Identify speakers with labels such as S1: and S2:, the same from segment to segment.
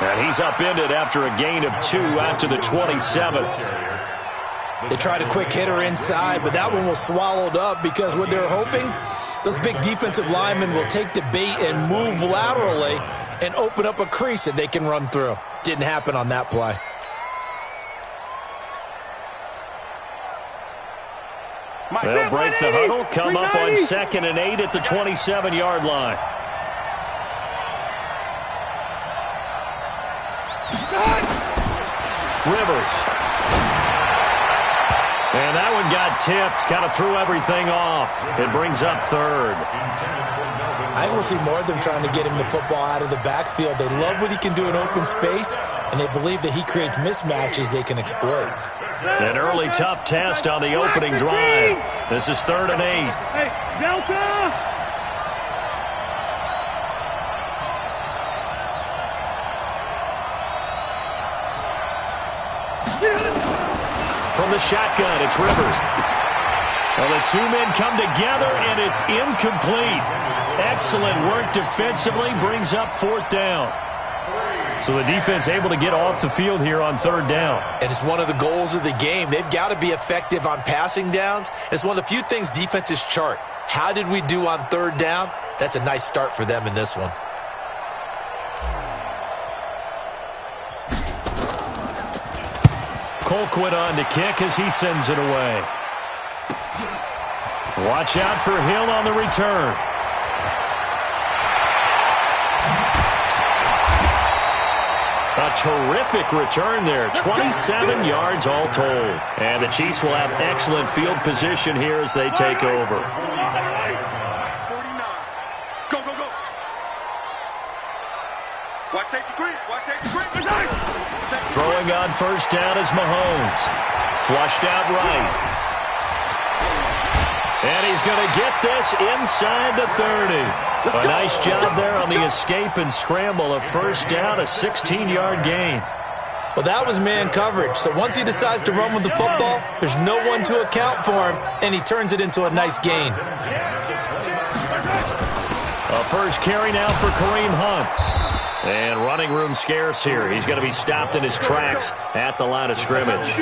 S1: And he's upended after a gain of 2 out to the 27.
S2: They tried a quick hitter inside, but that one was swallowed up because what they're hoping, those big defensive linemen will take the bait and move laterally and open up a crease that they can run through. Didn't happen on that play.
S1: They'll break the huddle, come up on 2nd and 8 at the 27-yard line. Rivers. And that one got tipped, kind of threw everything off. It brings up 3rd.
S2: I think we'll see more of them trying to get him the football out of the backfield. They love what he can do in open space, and they believe that he creates mismatches they can exploit.
S1: An early tough test on the opening drive. This is 3rd and 8.
S3: Hey, Delta!
S1: From the shotgun, it's Rivers. Well, the 2 men come together, and it's incomplete. Excellent work defensively, brings up 4th down. So the defense able to get off the field here on 3rd down.
S2: And it's one of the goals of the game. They've got to be effective on passing downs. It's one of the few things defenses chart. How did we do on 3rd down? That's a nice start for them in this one.
S1: Colquitt on to kick as he sends it away. Watch out for Hill on the return. A terrific return there. 27 yards all told. And the Chiefs will have excellent field position here as they take over.
S3: 49. Go, go, go. Watch safety green. Watch safety green.
S1: Throwing on 1st down is Mahomes. Flushed out right. And he's going to get this inside the 30. A nice job there on the escape and scramble. A 1st down, a 16-yard gain.
S2: Well, that was man coverage. So once he decides to run with the football, there's no one to account for him, and he turns it into a nice gain.
S1: A 1st carry now for Kareem Hunt. And running room scarce here. He's going to be stopped in his tracks at the line of scrimmage.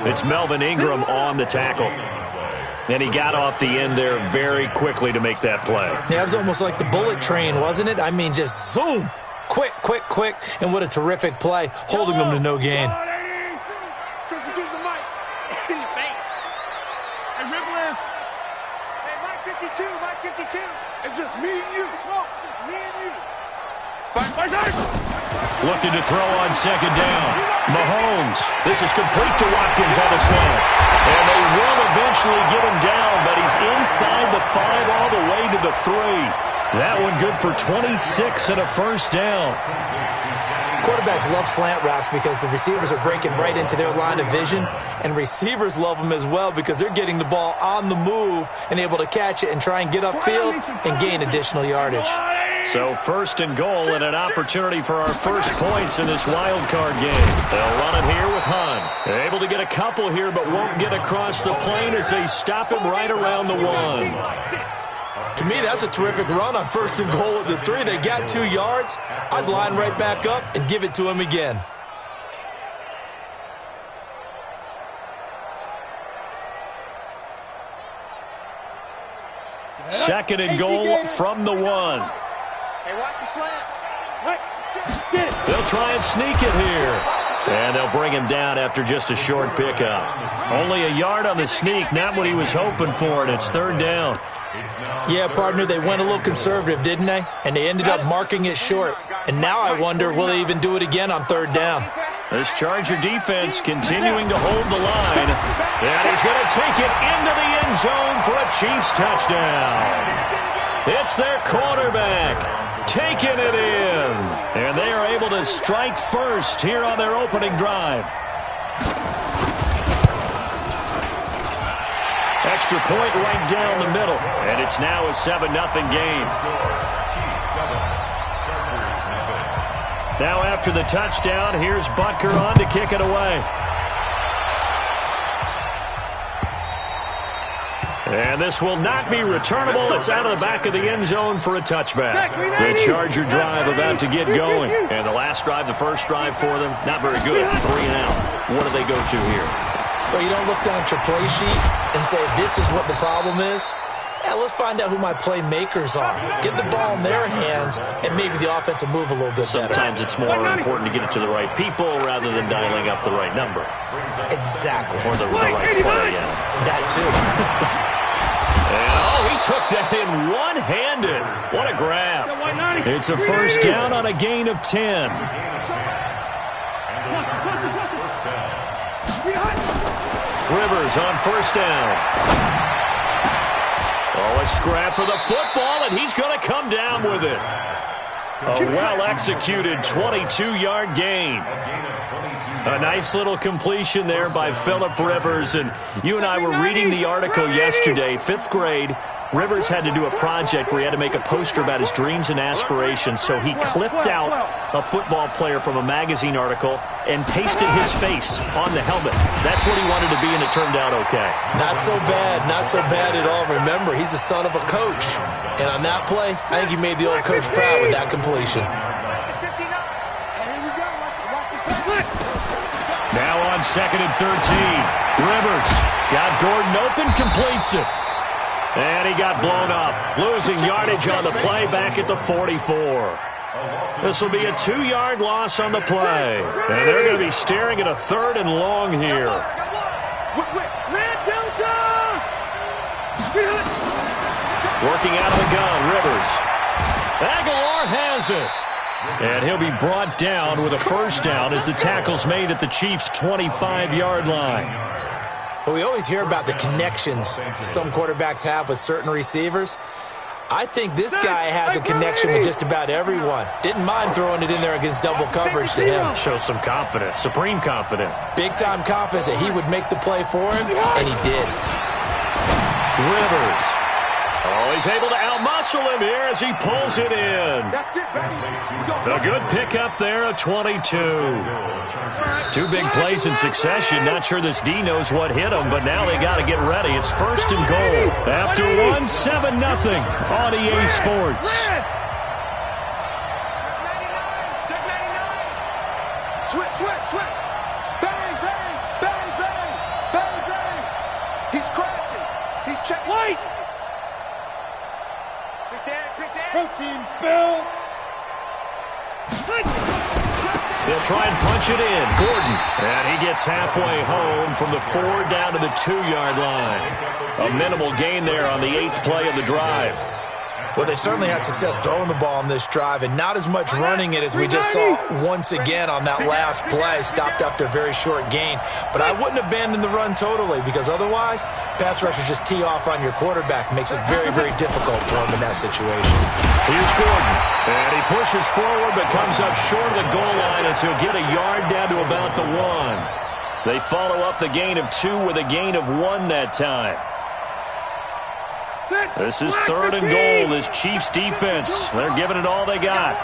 S1: It's Melvin Ingram on the tackle. And he got off the end there very quickly to make that play.
S2: Yeah, it was almost like the bullet train, wasn't it? I mean, just zoom. Quick, quick, quick. And what a terrific play, holding them to no gain.
S3: Substitute the mic. In your face. Hey, Ripple. Hey, Mike 52, Mike 52. It's just me and you. Smoke, it's just me and you.
S1: Looking to throw on 2nd down. Mahomes. This is complete to Watkins on the slant. And they will eventually get him down, but he's inside the 5 all the way to the 3. That one good for 26 and a 1st down.
S2: Quarterbacks love slant routes because the receivers are breaking right into their line of vision, and receivers love them as well because they're getting the ball on the move and able to catch it and try and get upfield and gain additional yardage.
S1: So 1st and goal and an opportunity for our 1st points in this wild card game. They'll run it here with Hunt. They're able to get a couple here but won't get across the plane as they stop him right around the 1.
S2: To me, that's a terrific run on 1st and goal at the 3. They got 2 yards. I'd line right back up and give it to him again.
S1: Second and goal from the 1.
S3: Hey, watch the slant.
S1: They'll try and sneak it here. And they'll bring him down after just a short pickup. Only a yard on the sneak, not what he was hoping for, and it's 3rd down.
S2: Yeah, partner, they went a little conservative, didn't they? And they ended up marking it short. And now I wonder, will they even do it again on 3rd down?
S1: This Charger defense continuing to hold the line. And he's going to take it into the end zone for a Chiefs touchdown. It's their quarterback taking it in. And they are able to strike first here on their opening drive. Extra point right down the middle. And it's now a 7-0 game. Now after the touchdown, here's Butker on to kick it away. And this will not be returnable. It's out of the back of the end zone for a touchback. The Charger drive about to get going. And the last drive, the first drive for them, not very good. 3 and out. What do they go to here?
S2: Well, you don't look down at your play sheet and say, this is what the problem is. Yeah, let's find out who my playmakers are. Get the ball in their hands, and maybe the offense will move a little bit better.
S1: Sometimes it's more important to get it to the right people rather than dialing up the right number.
S2: Exactly.
S1: Or the right play, yeah.
S2: That too.
S1: And, he took that in one-handed. What a grab. It's a first down on a gain of 10. Rivers on first down. A scrap for the football, and he's going to come down with it. A well-executed 22-yard gain. A nice little completion there by Phillip Rivers. And you and I were reading the article yesterday, 5th grade. Rivers had to do a project where he had to make a poster about his dreams and aspirations, so he clipped out a football player from a magazine article and pasted his face on the helmet. That's what he wanted to be, and it turned out okay.
S2: Not so bad at all. Remember, he's the son of a coach. And on that play, I think he made the old coach proud with that completion.
S1: Now on 2nd and 13. Rivers got Gordon open, completes it. And he got blown up, losing yardage on the play back at the 44. This will be a 2-yard loss on the play. And they're going to be staring at a 3rd and long here. Working out of the gun, Rivers. Aguilar has it. And he'll be brought down with a first down as the tackle's made at the Chiefs' 25-yard line.
S2: Well, we always hear about the connections some quarterbacks have with certain receivers. I think this guy has a connection with just about everyone. Didn't mind throwing it in there against double coverage to him.
S1: Shows some confidence, supreme confidence.
S2: Big-time confidence that he would make the play for him, and he did.
S1: Rivers. He's able to outmuscle him here as he pulls it in. A good pickup there, a 22. 2 big plays in succession. Not sure this D knows what hit him, but now they got to get ready. It's 1st and goal. After 7-0 on EA Sports.
S3: Switch. Bang, bang, bang, bang, bang, bang. He's crashing. He's checking. Wait. Protein spill.
S1: He'll try and punch it in. Gordon. And he gets halfway home from the 4 down to the 2-yard line. A minimal gain there on the 8th play of the drive.
S2: Well, they certainly had success throwing the ball on this drive and not as much running it as we just saw once again on that last play. Stopped after a very short gain. But I wouldn't abandon the run totally because otherwise, pass rushers just tee off on your quarterback. Makes it very, very difficult for him in that situation.
S1: Here's Gordon. And he pushes forward but comes up short of the goal line as he'll get a yard down to about the 1. They follow up the gain of 2 with a gain of 1 that time. This is 3rd and goal. This Chiefs defense, they're giving it all they got.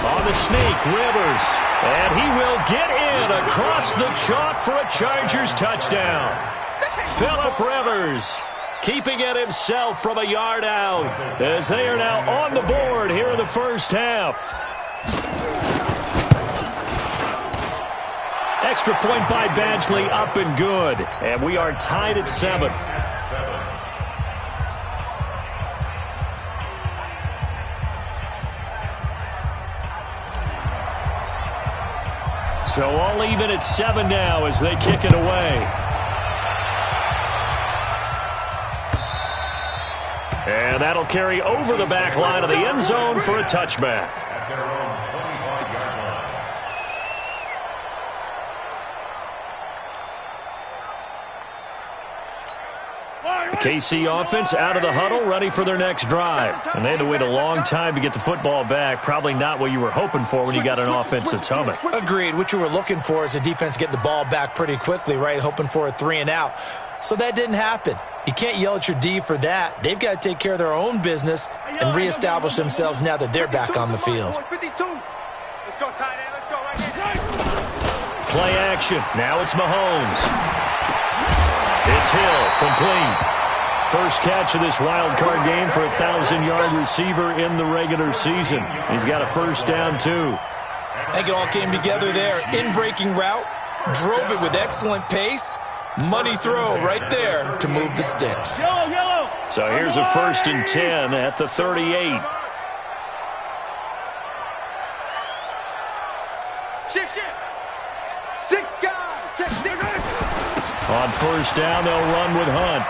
S1: On the sneak, Rivers. And he will get in across the chalk for a Chargers touchdown. Phillip Rivers keeping it himself from a yard out as they are now on the board here in the first half. Extra point by Badgley, up and good. And we are tied at 7. So all even at 7 now as they kick it away. And that'll carry over the back line of the end zone for a touchback. The KC offense out of the huddle, ready for their next drive. And they had to wait a long time to get the football back. Probably not what you were hoping for when you got an offense that's humming.
S2: Agreed. What you were looking for is the defense get the ball back pretty quickly, right? Hoping for a 3 and out. So that didn't happen. You can't yell at your D for that. They've got to take care of their own business and reestablish themselves now that they're back on the field.
S3: Let's go, tight end. Let's go right here.
S1: Play action. Now it's Mahomes. It's Hill, complete. First catch of this wild card game for a 1,000-yard receiver in the regular season. He's got a first down, too.
S2: I think it all came together there. In-breaking route, drove it with excellent pace. Money throw right there to move the sticks.
S1: So here's a 1st and 10 at the 38.
S3: Shift. 6 guys. Check 6.
S1: On first down, they'll run with Hunt.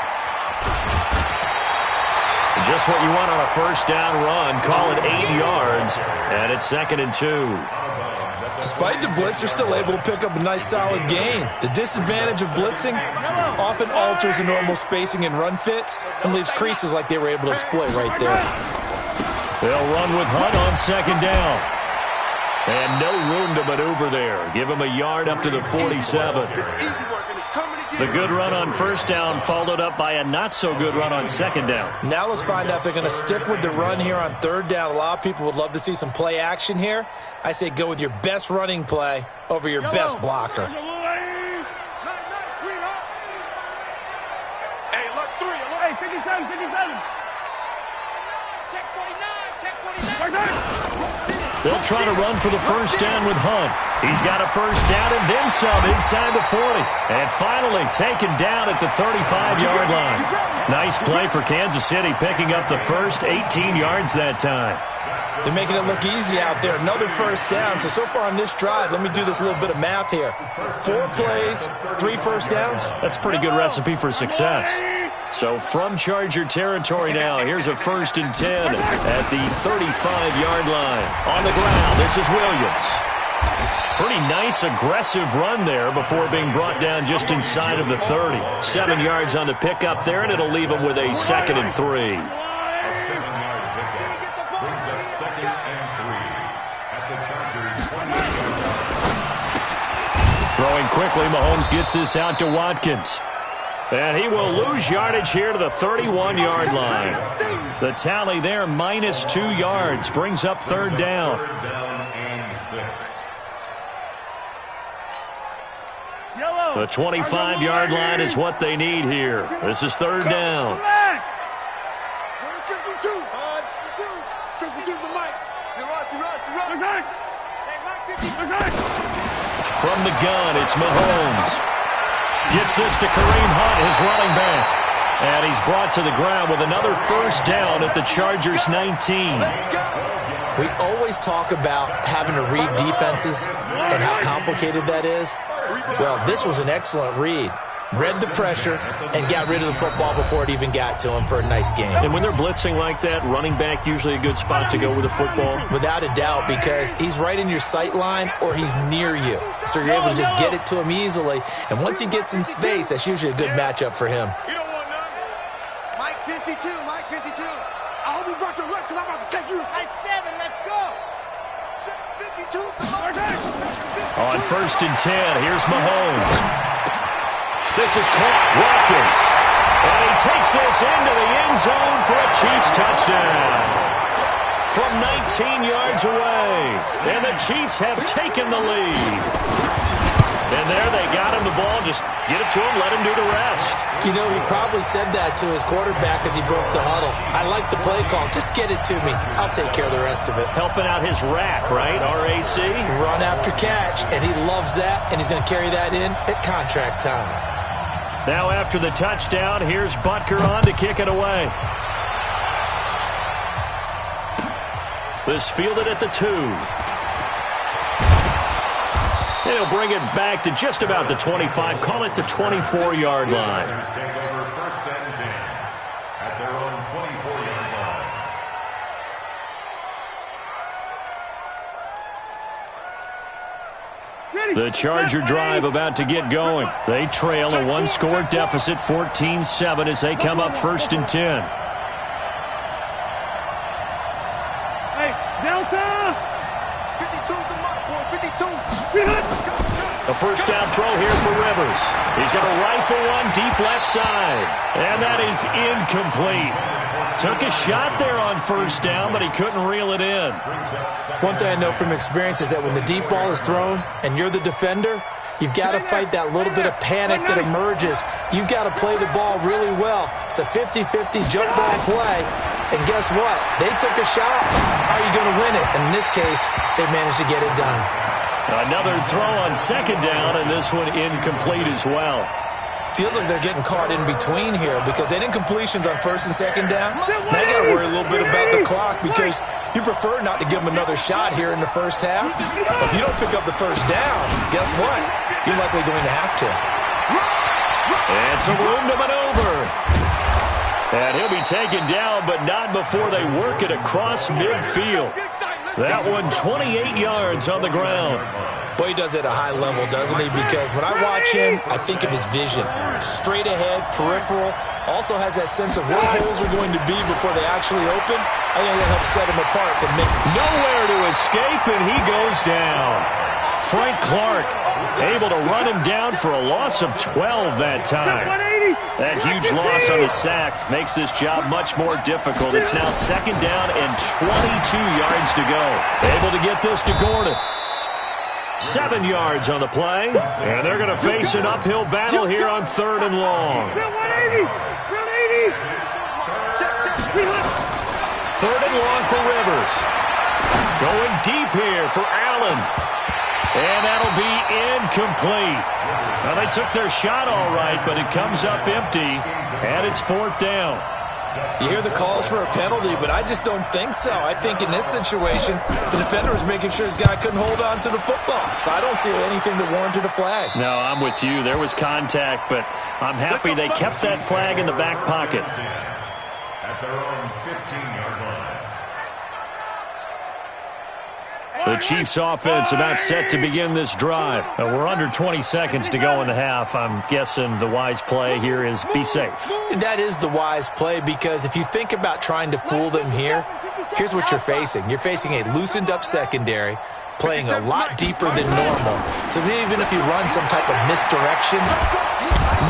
S1: Just what you want on a first down run. Call it 8 yards, and it's 2nd and 2.
S2: Despite the blitz, they're still able to pick up a nice solid gain. The disadvantage of blitzing often alters the normal spacing and run fits and leaves creases like they were able to exploit right there.
S1: They'll run with Hunt on 2nd down. And no room to maneuver there. Give him a yard up to the 47. The good run on first down followed up by a not-so-good run on 2nd down.
S2: Now let's find out if they're going to stick with the run here on 3rd down. A lot of people would love to see some play action here. I say go with your best running play over your best blocker.
S3: Hey, look, 3. Hey, 57. Check 49.
S1: They'll try to run for the first down with Hunt. He's got a first down and then some inside the 40. And finally taken down at the 35-yard line. Nice play for Kansas City, picking up the first 18 yards that time.
S2: They're making it look easy out there. Another first down. So far on this drive, let me do this little bit of math here. 4 plays, 3 first downs.
S1: That's a pretty good recipe for success. So from Charger territory now, here's a 1st and 10 at the 35-yard line. On the ground, this is Williams. Pretty nice, aggressive run there before being brought down just inside of the 30. 7 yards on the pickup there, and it'll leave him with a 2nd and 3.
S4: A 7-yard pickup brings up 2nd and 3 at the Chargers' 28-yard line.
S1: Throwing quickly, Mahomes gets this out to Watkins. And he will lose yardage here to the 31-yard line. The tally there, minus 2 yards, brings up 3rd down.
S4: 3rd down and 6.
S1: The 25-yard line is what they need here. This is 3rd down.
S3: 52. 52's the mic. You rush.
S1: From the gun, it's Mahomes. Gets this to Kareem Hunt, his running back. And he's brought to the ground with another first down at the Chargers' 19.
S2: We always talk about having to read defenses and how complicated that is. Well, this was an excellent read. Read the pressure and got rid of the football before it even got to him for a nice game.
S1: And when they're blitzing like that, running back usually a good spot to go with the football?
S2: Without a doubt, because he's right in your sight line or he's near you. So you're able to just get it to him easily. And once he gets in space, that's usually a good matchup for him.
S3: You don't want none. Mike 52. I hope you brought your lunch because I'm about to take you to high 7. Let's go. Check 52.
S1: On 1st and 10, here's Mahomes. This is caught. Watkins. And he takes this into the end zone for a Chiefs touchdown. From 19 yards away. And the Chiefs have taken the lead. And there they got him the ball. Just get it to him, let him do the rest.
S2: You know, he probably said that to his quarterback as he broke the huddle. I like the play call. Just get it to me. I'll take care of the rest of it.
S1: Helping out his rack, right? RAC?
S2: Run after catch. And he loves that. And he's going to carry that in at contract time.
S1: Now after the touchdown, here's Butker on to kick it away. This fielded at the 2. He'll bring it back to just about the 25. Call it the 24-yard line.
S4: Take over 1st and 10 at their own 24-yard line.
S1: The Charger drive about to get going. They trail a 1-score deficit, 14-7, as they come up 1st and 10.
S3: Hey, Delta! 52's the mic, boy. 52.
S1: A first down throw here for Rivers. He's going to rifle one deep left side. And that is incomplete. Took a shot there on first down, but he couldn't reel it in.
S2: One thing I know from experience is that when the deep ball is thrown and you're the defender, You've got to fight that little bit of panic that emerges. You've got to play the ball really well. It's a 50-50 jump ball play. And guess what? They took a shot. How are you going to win it? And in this case, they managed to get it done.
S1: Another throw on second down, and this one incomplete as well.
S2: Feels like they're getting caught in between here because they didn't completions on first and second down. Now you got to worry a little bit about the clock because you prefer not to give them another shot here in the first half. But if you don't pick up the first down, guess what? You're likely going to have to.
S1: And some room to maneuver. And he'll be taken down, but not before they work it across midfield. That one 28 yards on the ground.
S2: Boy, he does it at a high level, doesn't he? Because when I watch him, I think of his vision. Straight ahead, peripheral. Also has that sense of where holes are going to be before they actually open. I think that helps set him apart from me.
S1: Nowhere to escape, and he goes down. Frank Clark able to run him down for a loss of 12 that time. That huge loss on the sack makes this job much more difficult. It's now second down and 22 yards to go. Able to get this to Gordon. 7 yards on the play, and they're going to face an uphill battle here on third and long. Third and long for Rivers. Going deep here for Allen. And that'll be incomplete. Well, they took their shot all right, but it comes up empty, and it's fourth down.
S2: You hear the calls for a penalty, but I just don't think so. I think in this situation, the defender was making sure his guy couldn't hold on to the football. So I don't see anything that warranted a flag.
S1: No, I'm with you. There was contact, but I'm happy they kept that flag in the back pocket.
S4: At their own 15-yard line.
S1: The Chiefs offense about set to begin this drive. We're under 20 seconds to go in the half. I'm guessing the wise play here is be safe.
S2: That is the wise play because if you think about trying to fool them here, here's what you're facing. You're facing a loosened up secondary, playing a lot deeper than normal. So even if you run some type of misdirection,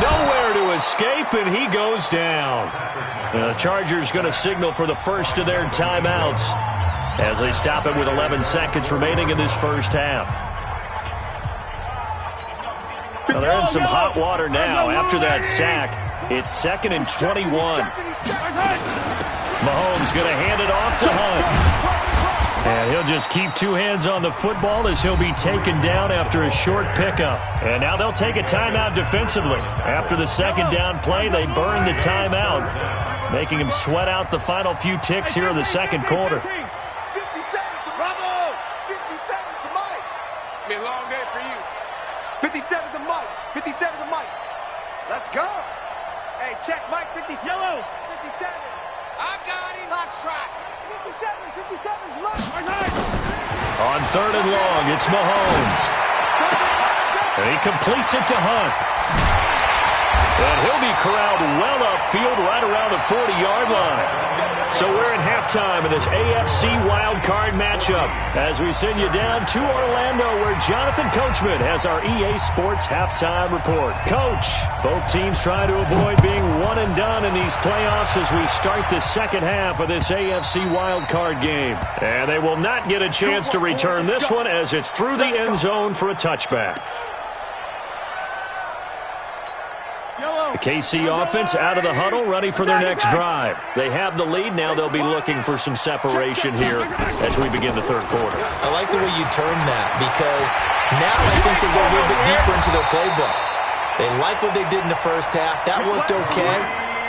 S1: nowhere to escape, and he goes down. The Chargers going to signal for the first of their timeouts as they stop it with 11 seconds remaining in this first half. Well, they're in some hot water now. After that sack, it's 2nd and 21. Mahomes going to hand it off to Hunt. And he'll just keep two hands on the football as he'll be taken down after a short pickup. And now they'll take a timeout defensively. After the second down play, they burn the timeout, making him sweat out the final few ticks here in the second quarter.
S3: 50 seconds to Bravo! 50 seconds to Mike! It's gonna be a long day for you. 50 seconds to Mike! 50 seconds to Mike! Let's go! Hey, check Mike, 57. Yellow! 57. I got him. Hot strike. 57's Mike.
S1: On third and long, it's Mahomes. And he completes it to Hunt. And he'll be corralled well upfield right around the 40-yard line. So we're in halftime of this AFC wildcard matchup as we send you down to Orlando where Jonathan Coachman has our EA Sports halftime report. Coach, both teams trying to avoid being one and done in these playoffs as we start the second half of this AFC wildcard game. And they will not get a chance to return this one as it's through the end zone for a touchback. The KC offense out of the huddle, ready for their next drive. They have the lead. Now they'll be looking for some separation here as we begin the third quarter.
S2: I like the way you term that because now I think they go a little bit deeper into their playbook. They like what they did in the first half. That worked okay.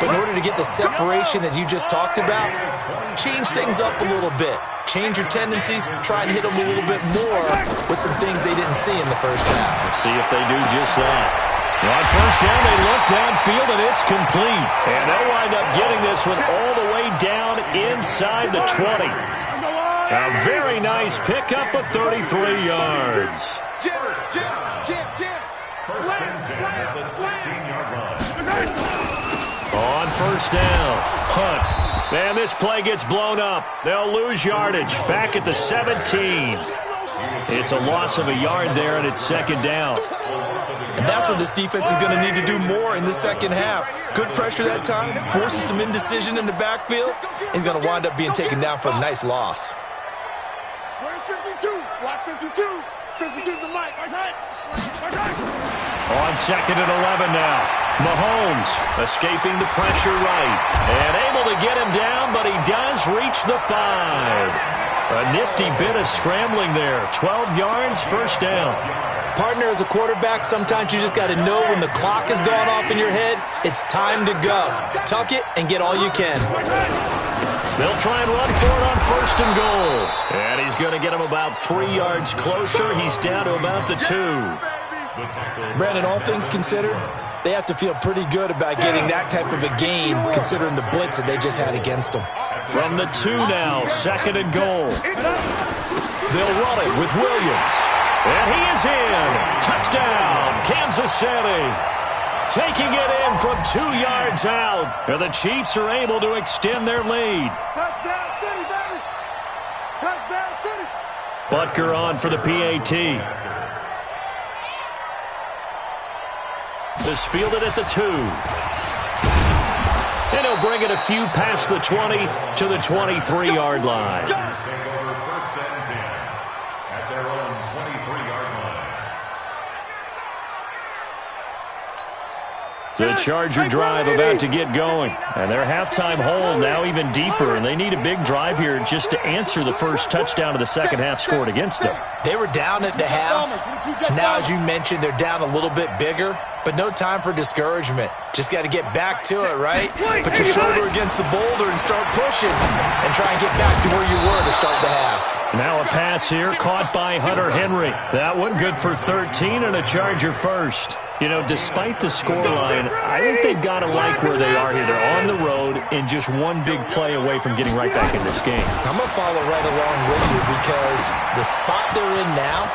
S2: But in order to get the separation that you just talked about, change things up a little bit. Change your tendencies. Try and hit them a little bit more with some things they didn't see in the first half.
S1: Let's see if they do just that. On first down, they look downfield, and it's complete. And they'll wind up getting this one all the way down inside the 20. A very nice pickup of 33 yards.
S3: Jim.
S4: First and 10 at the 16-yard line.
S1: On first down, Hunt. Man, this play gets blown up. They'll lose yardage. Back at the 17. It's a loss of a yard there, and it's second down.
S2: And that's what this defense is going to need to do more in the second half. Good pressure that time, forces some indecision in the backfield. He's going to wind up being taken down for a nice loss.
S3: Where's 52? 52. Watch 52. 52's the mic.
S1: On 2nd and 11 now. Mahomes escaping the pressure right. And able to get him down, but he does reach the 5. A nifty bit of scrambling there. 12 yards, first down.
S2: Partner, as a quarterback, sometimes you just got to know when the clock has gone off in your head, it's time to go. Tuck it and get all you can.
S1: They'll try and run for it on 1st and goal. And he's going to get him about 3 yards closer. He's down to about the 2.
S2: Brandon, all things considered, they have to feel pretty good about getting that type of a game, considering the blitz that they just had against them.
S1: From the 2 now, 2nd and goal. They'll run it with Williams. And he is in. Touchdown, Kansas City. Taking it in from 2 yards out. And the Chiefs are able to extend their lead.
S3: Touchdown City, baby. Touchdown City.
S1: Butker on for the PAT. Is fielded at the 2. And he'll bring it a few past the 20 to the 23-yard line.
S4: Take over 1st and 10 at their own 23-yard line.
S1: The Charger drive about to get going. And their halftime hole now even deeper. And they need a big drive here just to answer the first touchdown of the second half scored against them.
S2: They were down at the half. Now, as you mentioned, they're down a little bit bigger. But no time for discouragement. Just got to get back to it, right? Put your shoulder against the boulder and start pushing. And try and get back to where you were to start the half.
S1: Now a pass here caught by Hunter Henry. That one good for 13 and a Charger first. You know, despite the scoreline, I think they've got to like where they are here. They're on the road and just one big play away from getting right back in this game.
S2: I'm going to follow right along with you because the spot they're in now,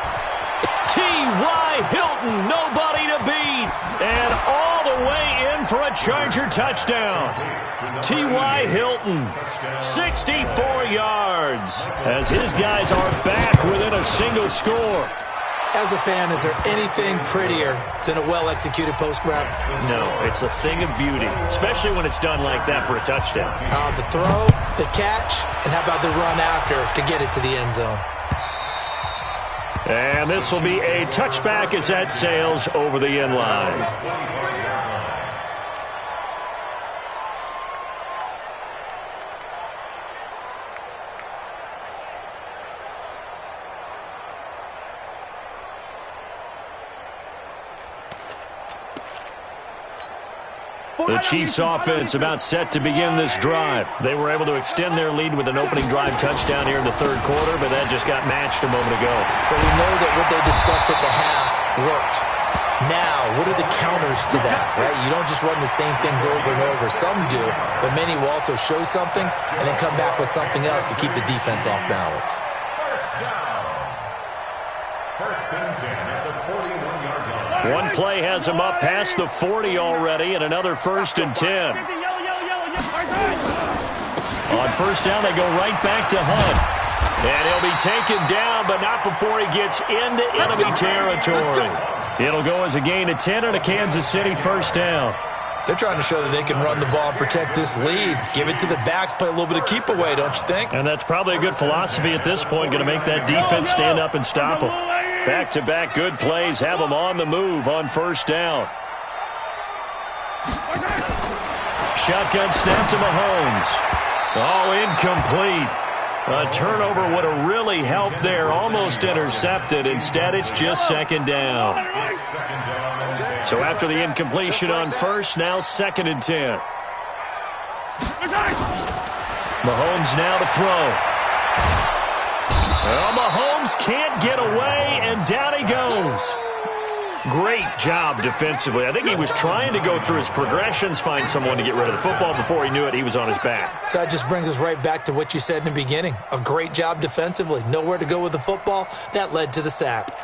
S1: T.Y. Hilton, nobody to beat. And all the way in for a Charger touchdown. T.Y. Hilton, 64 yards, as his guys are back within a single score.
S2: As a fan, is there anything prettier than a well-executed post route?
S1: No, it's a thing of beauty, especially when it's done like that for a touchdown.
S2: The throw, the catch, and how about the run after to get it to the end zone?
S1: And this will be a touchback as that sails over the end line. The Chiefs offense about set to begin this drive. They were able to extend their lead with an opening drive touchdown here in the 3rd quarter, but that just got matched a moment ago.
S2: So we know that what they discussed at the half worked. Now, what are the counters to that, right? You don't just run the same things over and over. Some do, but many will also show something and then come back with something else to keep the defense off balance.
S4: First down. 1st and 10 at the 41-yard line.
S1: One play has him up past the 40 already, and another 1st and 10. On 1st down, they go right back to Hunt. And he'll be taken down, but not before he gets into enemy territory. It'll go as a gain of 10 and a Kansas City 1st down.
S2: They're trying to show that they can run the ball and protect this lead. Give it to the backs, play a little bit of keep away, don't you think?
S1: And that's probably a good philosophy at this point, going to make that defense stand up and stop them. Back-to-back good plays have them on the move on 1st down. Shotgun snap to Mahomes. Oh, incomplete. A turnover would have really helped there. Almost intercepted. Instead, it's just 2nd down. So after the incompletion on 1st, now 2nd and 10. Mahomes now to throw. Well, Mahomes can't get away, and down he goes. Great job defensively. I think he was trying to go through his progressions, find someone to get rid of the football. Before he knew it, he was on his back.
S2: So that just brings us right back to what you said in the beginning. A great job defensively. Nowhere to go with the football. That led to the sack.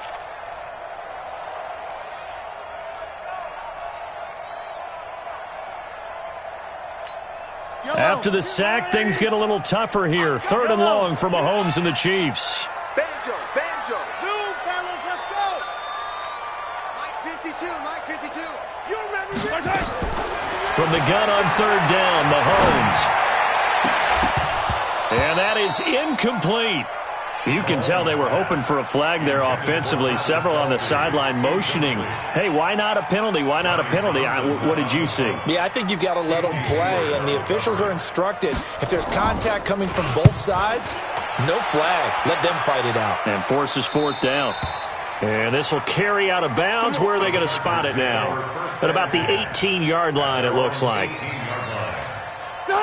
S1: After the sack, things get a little tougher here. 3rd and long for Mahomes and the Chiefs.
S3: Banjo, banjo. Two, fellas, let's go. Mike 52, Mike 52. You remember me?
S1: From the gun on 3rd down, Mahomes. And that is incomplete. You can tell they were hoping for a flag there offensively. Several on the sideline motioning, hey, why not a penalty? Why not a penalty? What did you see?
S2: Yeah, I think you've got to let them play, and the officials are instructed, if there's contact coming from both sides, no flag. Let them fight it out.
S1: And forces fourth down. And this will carry out of bounds. Where are they going to spot it now? At about the 18-yard line, it looks like.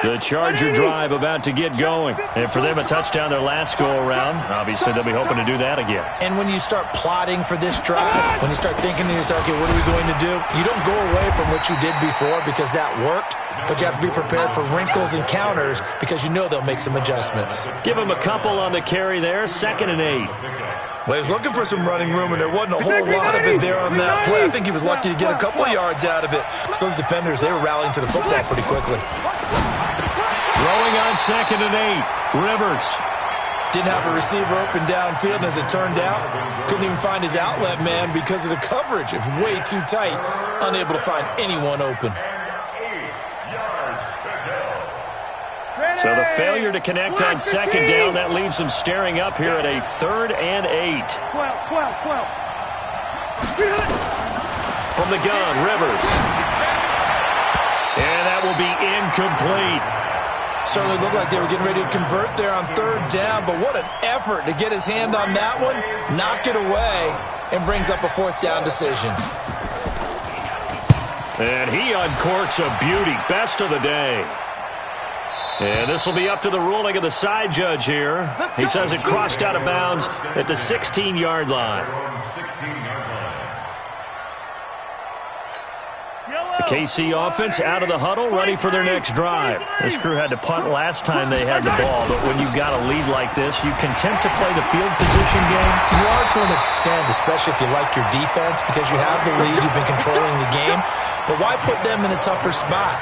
S1: The Charger drive about to get going. And for them, a touchdown their last go-around. Obviously, they'll be hoping to do that again.
S2: And when you start plotting for this drive, when you start thinking to yourself, okay, what are we going to do? You don't go away from what you did before because that worked, but you have to be prepared for wrinkles and counters because you know they'll make some adjustments.
S1: Give them a couple on the carry there, 2nd and 8.
S2: Well, he was looking for some running room, and there wasn't a whole lot of it there on that play. I think he was lucky to get a couple of yards out of it. Because those defenders, they were rallying to the football pretty quickly.
S1: Throwing on 2nd and 8. Rivers.
S2: Didn't have a receiver open downfield, and as it turned out, couldn't even find his outlet man because of the coverage. It was way too tight, unable to find anyone open.
S1: So the failure to connect on 2nd down, that leaves them staring up here at a 3rd and 8.
S3: 12.
S1: From the gun, Rivers. And that will be incomplete.
S2: Certainly looked like they were getting ready to convert there on 3rd down, but what an effort to get his hand on that one, knock it away, and brings up a 4th down decision.
S1: And he uncorks a beauty, best of the day. And this will be up to the ruling of the side judge here. He says it crossed out of bounds at the 16-yard line. The KC offense out of the huddle, ready for their next drive. This crew had to punt last time they had the ball, but when you've got a lead like this, you content to play the field position game?
S2: You are to an extent, especially if you like your defense, because you have the lead, you've been controlling the game. But why put them in a tougher spot?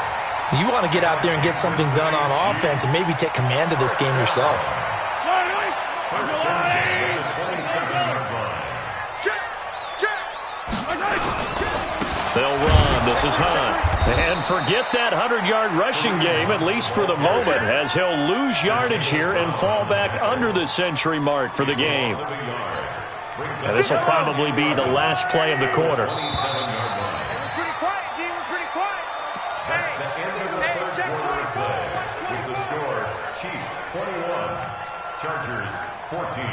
S2: You want to get out there and get something done on offense and maybe take command of this game yourself.
S1: They'll run. This is Hunt. And forget that 100-yard rushing game, at least for the moment, as he'll lose yardage here and fall back under the century mark for the game. And this will probably be the last play of the quarter.
S4: Chargers 14.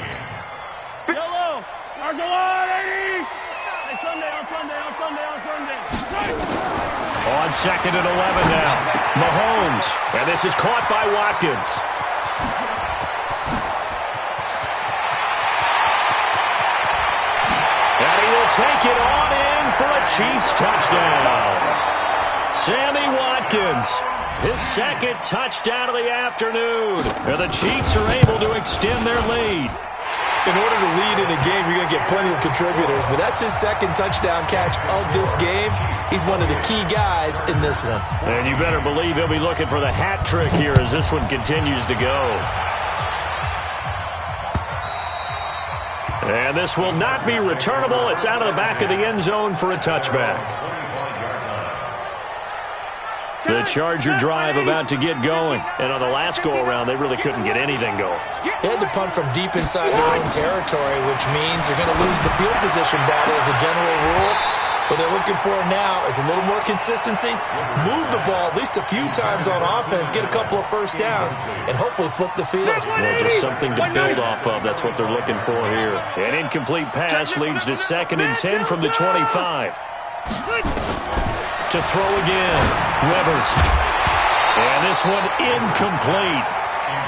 S3: Yellow. Argalani. Hey, Sunday.
S1: On 2nd and 11 now. Mahomes. And this is caught by Watkins. And he will take it on in for a Chiefs touchdown. Sammy Watkins. His 2nd touchdown of the afternoon. And the Chiefs are able to extend their lead.
S2: In order to lead in a game, you're going to get plenty of contributors, but that's his 2nd touchdown catch of this game. He's one of the key guys in this one.
S1: And you better believe he'll be looking for the hat trick here as this one continues to go. And this will not be returnable. It's out of the back of the end zone for a touchback. The Charger drive about to get going. And on the last go-around, they really couldn't get anything going.
S2: They had to punt from deep inside their own territory, which means they're going to lose the field position battle as a general rule. What they're looking for now is a little more consistency, move the ball at least a few times on offense, get a couple of first downs, and hopefully flip the field.
S1: Well, just something to build off of. That's what they're looking for here. An incomplete pass leads to 2nd and 10 from the 25. To throw again, Rivers. And this one incomplete.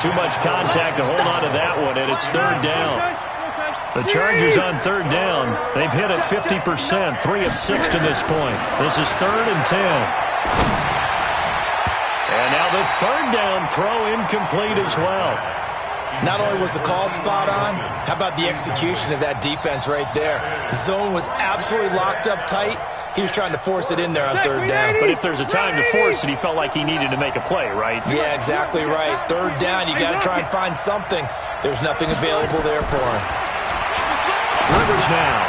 S1: Too much contact to hold on to that one, and it's 3rd down. The Chargers on 3rd down. They've hit it 50%, 3 of 6 to this point. This is 3rd and 10. And now the 3rd down throw incomplete as well.
S2: Not only was the call spot on, how about the execution of that defense right there? Zone was absolutely locked up tight. He was trying to force it in there on 3rd down.
S1: But if there's a time to force it, he felt like he needed to make a play, right?
S2: Yeah, exactly right. 3rd down, you got to try and find something. There's nothing available there for him.
S1: Rivers now.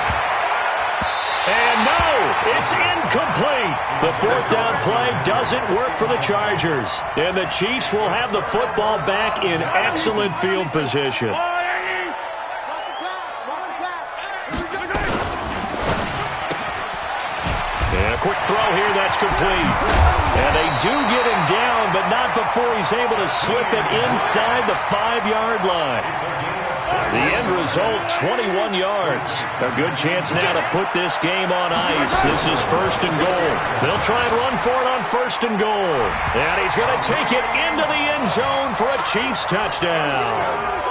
S1: And no, it's incomplete. The 4th down play doesn't work for the Chargers. And the Chiefs will have the football back in excellent field position. quick throw here. That's complete. And they do get him down, but not before he's able to slip it inside the 5-yard line. The end result, 21 yards. A good chance now to put this game on ice. This is 1st and goal. They'll try and run for it on 1st and goal. And he's going to take it into the end zone for a Chiefs touchdown.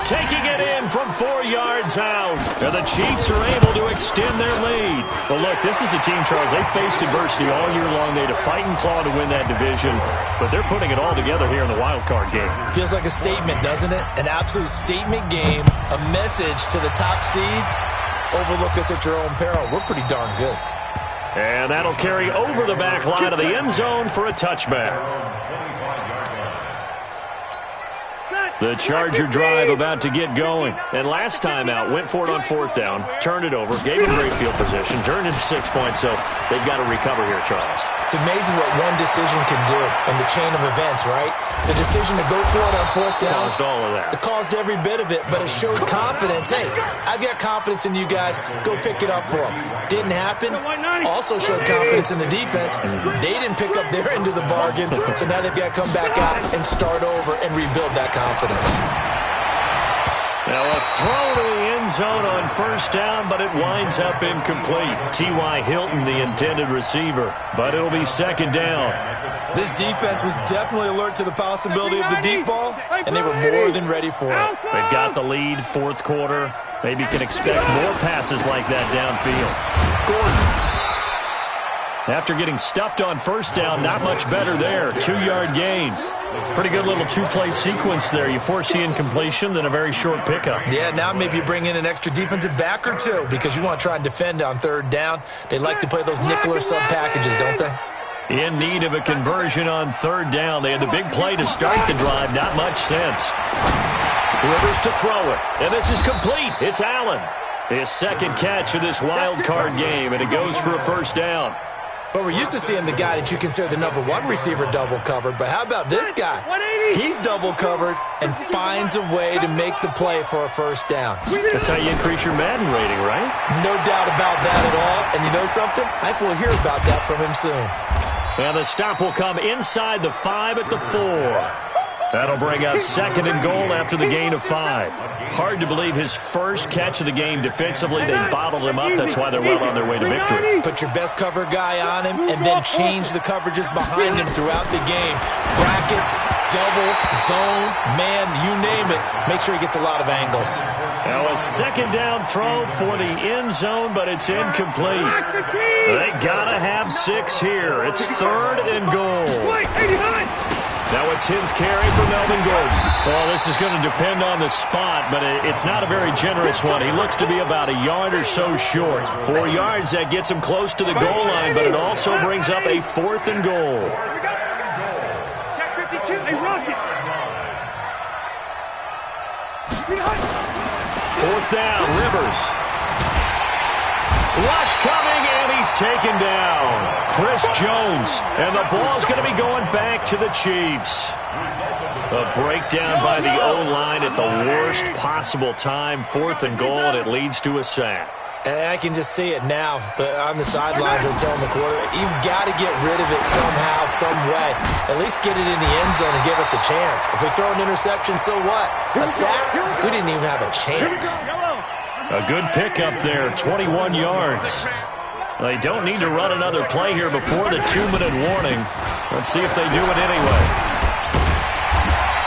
S1: Taking it in from 4 yards out. And the Chiefs are able to extend their lead. Well, look, this is a team, Charles, they faced adversity all year long. They had to fight and claw to win that division. But they're putting it all together here in the wild card game.
S2: Feels like a statement, doesn't it? An absolute statement game. A message to the top seeds. Overlook us at your own peril. We're pretty darn good.
S1: And that'll carry over the back line of the end zone for a touchback. The Charger drive about to get going. And last time out, went for it on 4th down, turned it over, gave him great field position, turned into 6 points, so they've got to recover here, Charles.
S2: It's amazing what one decision can do in the chain of events, right? The decision to go for it on 4th down.
S1: Caused all of that.
S2: It caused every bit of it, but it showed confidence. Hey, I've got confidence in you guys. Go pick it up for them. Didn't happen. Also showed confidence in the defense. They didn't pick up their end of the bargain, so now they've got to come back out and start over and rebuild that confidence.
S1: Now a throw to the end zone on 1st down, but it winds up incomplete. T.Y. Hilton, the intended receiver, but it'll be 2nd down.
S2: This defense was definitely alert to the possibility of the deep ball, and they were more than ready for it.
S1: They've got the lead, 4th quarter. Maybe can expect more passes like that downfield. Gordon. After getting stuffed on 1st down, not much better there. 2-yard gain. Pretty good little 2-play sequence there. You force the incompletion, then a very short pickup.
S2: Yeah, now maybe you bring in an extra defensive back or two because you want to try and defend on 3rd down. They like to play those nickel or sub packages, don't they?
S1: In need of a conversion on 3rd down. They had the big play to start the drive. Not much sense. Rivers to throw it. And this is complete. It's Allen. His 2nd catch of this wild card game, and it goes for a 1st down.
S2: But we're used to seeing the guy that you consider the number 1 receiver double covered. But how about this guy? He's double covered and finds a way to make the play for a 1st down.
S1: That's how you increase your Madden rating, right?
S2: No doubt about that at all. And you know something? I think we'll hear about that from him soon.
S1: And the stop will come inside the 5 at the 4. That'll bring up 2nd and goal after the gain of 5. Hard to believe his first catch of the game defensively. They bottled him up. That's why they're well on their way to victory.
S2: Put your best cover guy on him and then change the coverages behind him throughout the game. Brackets, double, zone, man, you name it. Make sure he gets a lot of angles.
S1: Now a 2nd down throw for the end zone, but it's incomplete. They gotta have 6 here. It's 3rd and goal. Now a 10th carry for Melvin Gordon. Well, this is going to depend on the spot, but it's not a very generous one. He looks to be about a yard or so short. 4 yards, that gets him close to the goal line, but it also brings up a 4th and goal.
S3: Check 52. Hey, Rocket.
S1: 4th down, Rivers. Rush coming, and he's taken down. Chris Jones, and the ball's going to be going back to the Chiefs. A breakdown by the O-line at the worst possible time. 4th and goal, and it leads to a sack.
S2: And I can just see it now. On the sidelines, they're telling the quarterback, you've got to get rid of it somehow, some way. At least get it in the end zone and give us a chance. If we throw an interception, so what? A sack? We didn't even have a chance.
S1: A good pickup there, 21 yards. They don't need to run another play here before the 2-minute warning. Let's see if they do it anyway.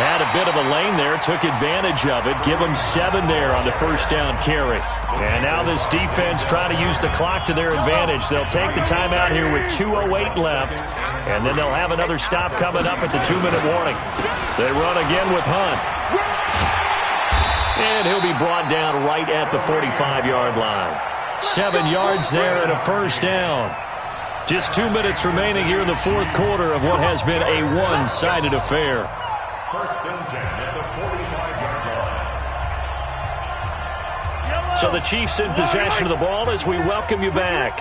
S1: Had a bit of a lane there, took advantage of it. Give them 7 there on the 1st down carry. And now this defense trying to use the clock to their advantage. They'll take the timeout here with 2:08 left, and then they'll have another stop coming up at the 2-minute warning. They run again with Hunt. And he'll be brought down right at the 45-yard line. 7 yards there and a 1st down. Just 2 minutes remaining here in the 4th quarter of what has been a one-sided affair.
S4: 1st and 10 at the 45-yard line.
S1: So the Chiefs in possession of the ball as we welcome you back.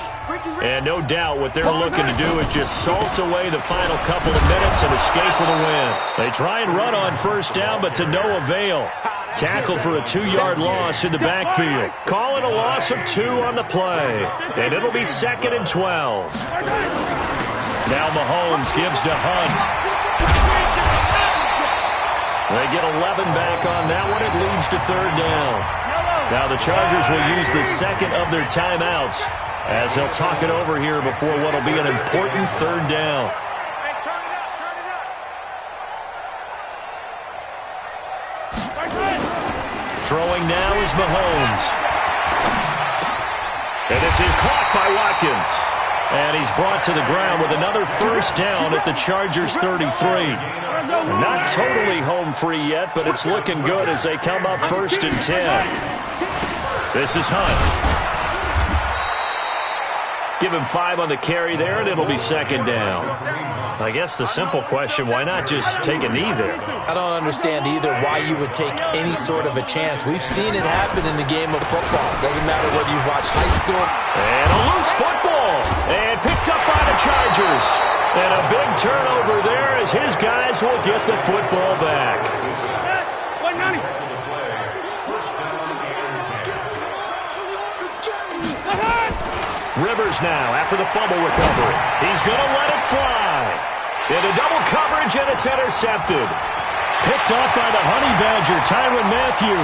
S1: And no doubt what they're looking to do is just salt away the final couple of minutes and escape with a win. They try and run on 1st down, but to no avail. Tackled for a 2-yard loss in the backfield. Call it a loss of 2 on the play. And it'll be 2nd and 12. Now Mahomes gives to Hunt. They get 11 back on that one. It leads to 3rd down. Now the Chargers will use the second of their timeouts as they'll talk it over here before what will be an important 3rd down. Throwing now is Mahomes. And this is caught by Watkins. And he's brought to the ground with another 1st down at the Chargers' 33. Not totally home free yet, but it's looking good as they come up 1st and 10. This is Hunt. Give him 5 on the carry there, and it'll be 2nd down. I guess the simple question, why not just take a knee there?
S2: I don't understand either why you would take any sort of a chance. We've seen it happen in the game of football. Doesn't matter whether you watch high school.
S1: And a loose football. And picked up by the Chargers. And a big turnover there as his guys will get the football back. Rivers now after the fumble recovery. He's going to let it fly. Into double coverage, and it's intercepted. Picked off by the Honey Badger, Tyrann Mathieu.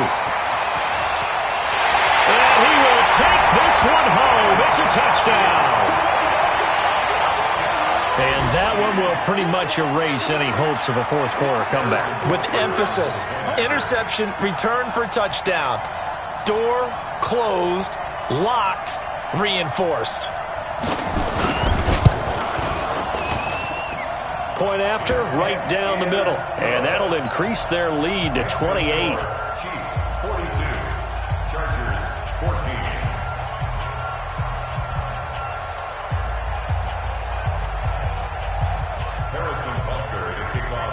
S1: And he will take this one home. It's a touchdown. And that one will pretty much erase any hopes of a 4th quarter comeback.
S2: With emphasis, interception, return for touchdown. Door closed, locked, reinforced.
S1: Point after, right down the middle. And that'll increase their lead to 28.
S4: Chiefs 42, Chargers 14. Harrison Butker to kick off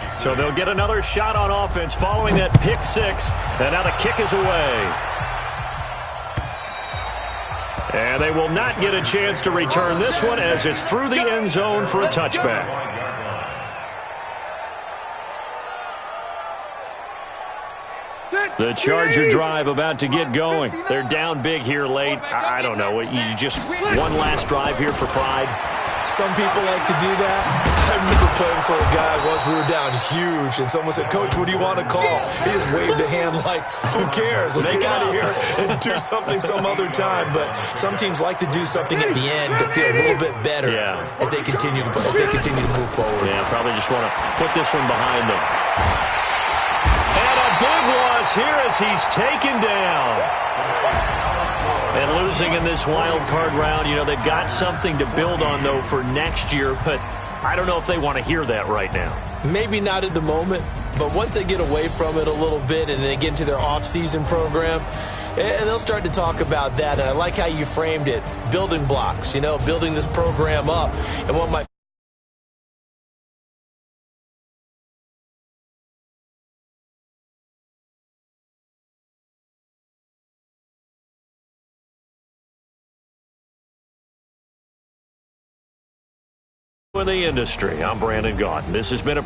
S4: 14.
S1: So they'll get another shot on offense following that pick 6. And now the kick is away. And they will not get a chance to return this one as it's through the end zone for a touchback. The Charger drive about to get going. They're down big here late. I don't know. You just one last drive here for pride?
S2: Some people like to do that. I remember playing for a guy once. We were down huge, and someone said, "Coach, what do you want to call?" He just waved a hand like, "Who cares? Let's get out of here and do something some other time." But some teams like to do something at the end to feel a little bit better as they continue to move forward.
S1: Yeah, probably just want to put this one behind them. And a big loss here as he's taken down. And losing in this wild card round, you know, they've got something to build on, though, for next year. But I don't know if they want to hear that right now.
S2: Maybe not at the moment, but once they get away from it a little bit and they get into their off-season program, and they'll start to talk about that. And I like how you framed it, building blocks, you know, building this program up. And what my
S1: in the industry. I'm Brandon Gaudin. This has been a